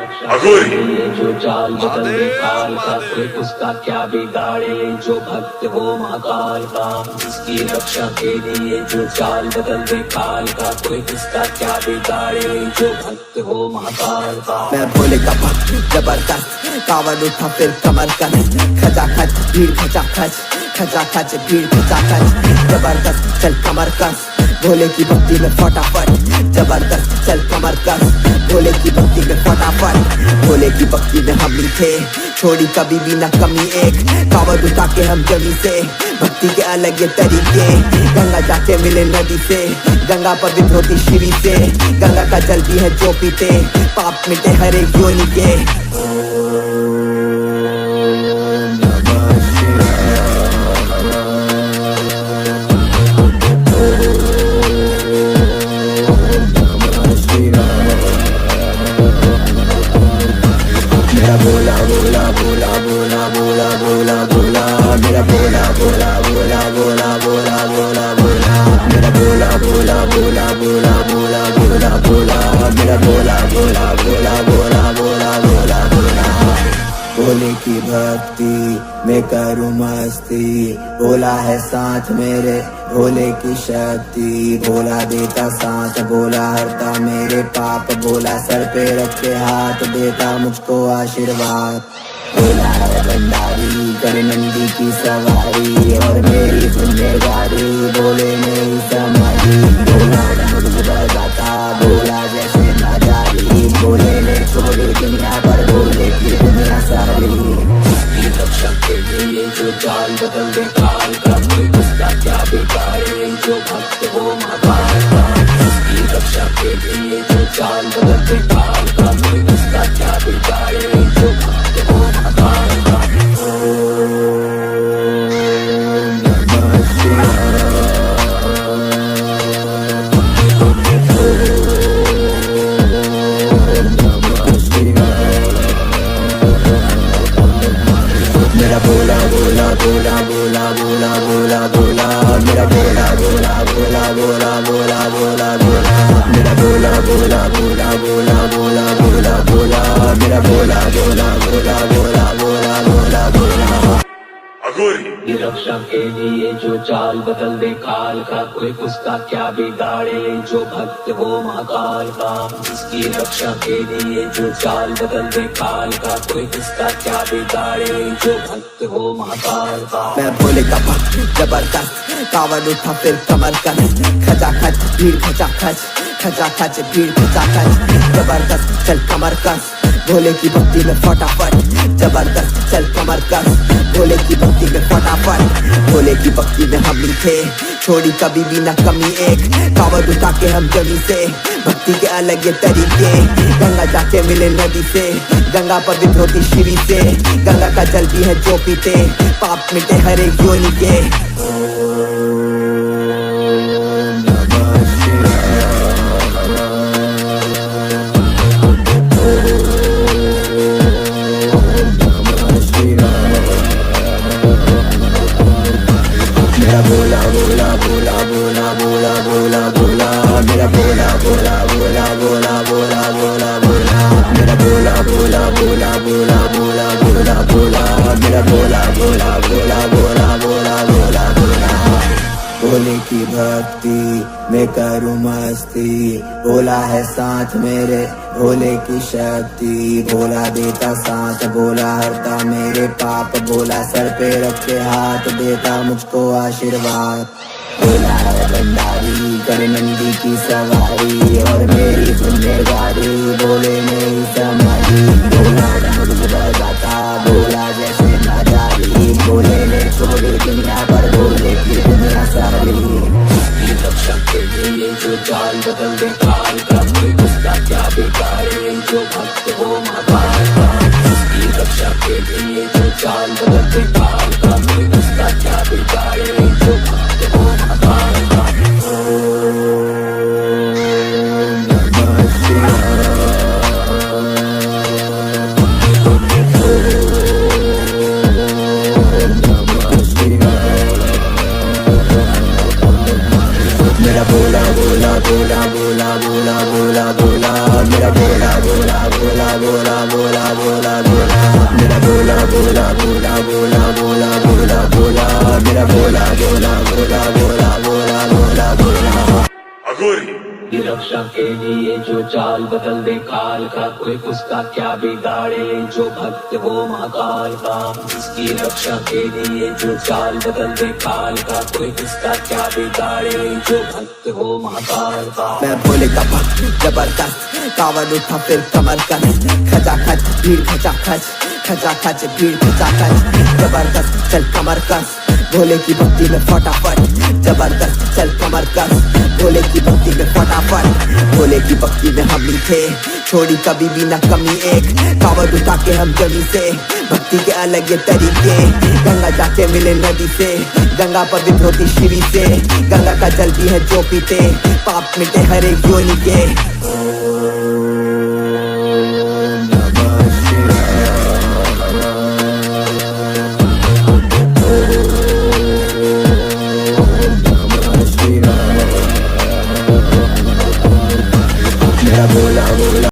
अघोरी जो चाल बदल दे काल का, कोई उसका क्या बिगाड़े जो भक्त हो महाकाल का। इसकी रक्षा के लिए जो चाल बदल दे काल का, कोई उसका क्या बिगाड़े जो भक्त हो महाकाल का। मैं भोले का भक्त जबरदस्त, कावड़ उठा फिर कमर कस, खचा खच भीड़ खचा खच, खचा खच भीड़ खचा खच, जबरदस्त चल कमर कस, भोले की भक्ति में फटाफट, जबरदस्त चल कमर कस, भोले की भक्ति में फटाफट। भोले की भक्ति में हम भी थे, छोड़ी कभी भी न कमी एक, कावड़ उठा के हम जमी से, भक्ति के अलग ये तरीके। गंगा जाके मिले नदी से, गंगा पवित्र होती शिवी से, गंगा का जल भी है जो पीते, पाप मिटे हर एक योनि के। मेरा बोला बोला बोला बोला बोला बोला बोला, मेरा बोला बोला बोला बोला बोला बोला बोला, मेरा बोला बोला बोला बोला बोला बोला बोला, मेरा बोला बोला बोला बोला बोला बोला बोला। भोले की भक्ति में करूँ मस्ती, भोला है साथ मेरे, भोले की शक्ति, भोला देता साथ, भोला हरता मेरे पाप, भोला सर पे रख के हाथ देता मुझको आशीर्वाद। भोला है भंडारी कर नंदी की सवारी, और मेरी जिम्मेदारी भोले ने ही संभाली। भोला बजाता भोला जैसे नजारी, भोले ने छोड़ी दुनिया पर भोले की दुनिया सारी। रक्षा के लिए जो चाल बदल दे काल का, कोई उसका क्या बिगाड़े जो भक्त हो महाकाल का। इसकी रक्षा के लिए जो चाल बदल दे काल का, कोई उसका क्या बिगाड़े जो भक्त हो महाकाल का। मेरा बोला बोला बोला बोला बोला बोला बोला, मेरा बोला बोला बोला बोला बोला बोला बोला, मेरा बोला बोला बोला बोला बोला बोला बोला, मेरा बोला बोला बोला बोला बोला बोला बोला। अघोरी रक्षा के लिए जो चाल बदल दे काल का, कोई उसका क्या बिगाड़े जो भक्त हो महाकाल का। इसकी रक्षा के लिए जो चाल बदल दे काल का, कोई उसका क्या बिगाड़े जो भक्त हो महाकाल का। मैं भोले का भक्त जबरदस्त, कावड़ उठा फिर कमर कस, खचा खच भीड़ खचा खच, खचा खच भीड़ खचा खच, जबरदस्त चल कमर कस, भोले की भक्ति में फटाफट, जबरदस्त चल कमर कस, भोले की भक्ति में फटाफट। भोले की भक्ति में हम भी थे, छोड़ी कभी भी न कमी एक, कावड़ उठा के हम जमी से, भक्ति के अलग ये तरीके। गंगा जाके मिले नदी से, गंगा पवित्र होती शिवी से, गंगा का जल भी है जो पीते, पाप मिटे हर एक योनि के। मेरा बोला बोला बोला बोला बोला बोला बोला, मेरा बोला बोला बोला बोला बोला बोला बोला, मेरा बोला बोला बोला बोला बोला बोला बोला, मेरा बोला बोला बोला बोला बोला बोला बोला। भोले की भक्ति में करूँ मस्ती, भोला है साथ मेरे, भोले की शक्ति, भोला देता साथ, भोला हरता मेरे पाप, भोला सर पे रख के हाथ देता मुझको आशीर्वाद। भोला है भंडारी कर नंदी की सवारी, और मेरी जिम्मेदारी भोले ने ही संभाली। भोला बजाता भोला जैसे नजारी, भोले ने छोड़ी दुनिया पर भोले की दुनिया सारी। रक्षा के लिए जो चाल बदल दे काल का, कोई उसका क्या बिगाड़े जो भक्त हो महाकाल का। इसकी रक्षा के लिए जो चाल बदल दे काल का, कोई उसका क्या बिगाड़े जो भक्त हो महाकाल का। मेरा बोला बोला बोला बोला बोला बोला बोला, मेरा बोला बोला बोला बोला बोला बोला बोला मेरा बोला बोला बोला बोला बोला बोला बोला मेरा बोला बोला बोला बोला बोला बोला बोला अघोरी की रक्षा के लिए जो चाल बदल दे काल का, कोई उसका क्या बिगाड़े जो भक्त हो महाकाल का। इसकी रक्षा के लिए जो चाल बदल दे काल का, कोई उसका क्या बिगाड़े जो भक्त हो महाकाल का। मैं भोले का भक्त जबरदस्त, कांवर उठा फिर कमर कस, खचा खच भीड़ खचा खच भीड़ खचा खच, जबरदस्त चल कमर कस, भोले की भक्ति में फटाफट, जबरदस्त चल कमर कस, भोले की भक्ति में फटाफट, भोले की भक्ति में हम भी थे, छोड़ी कभी भी न कमी एक, कांवर उठा के हम जमी से, भक्ति के अलग ये तरीके, गंगा जाके मिले नदी से, गंगा पवित्र होती शिवी से, गंगा का जल भी है जो पीते, पाप मिटे हर एक योनि के।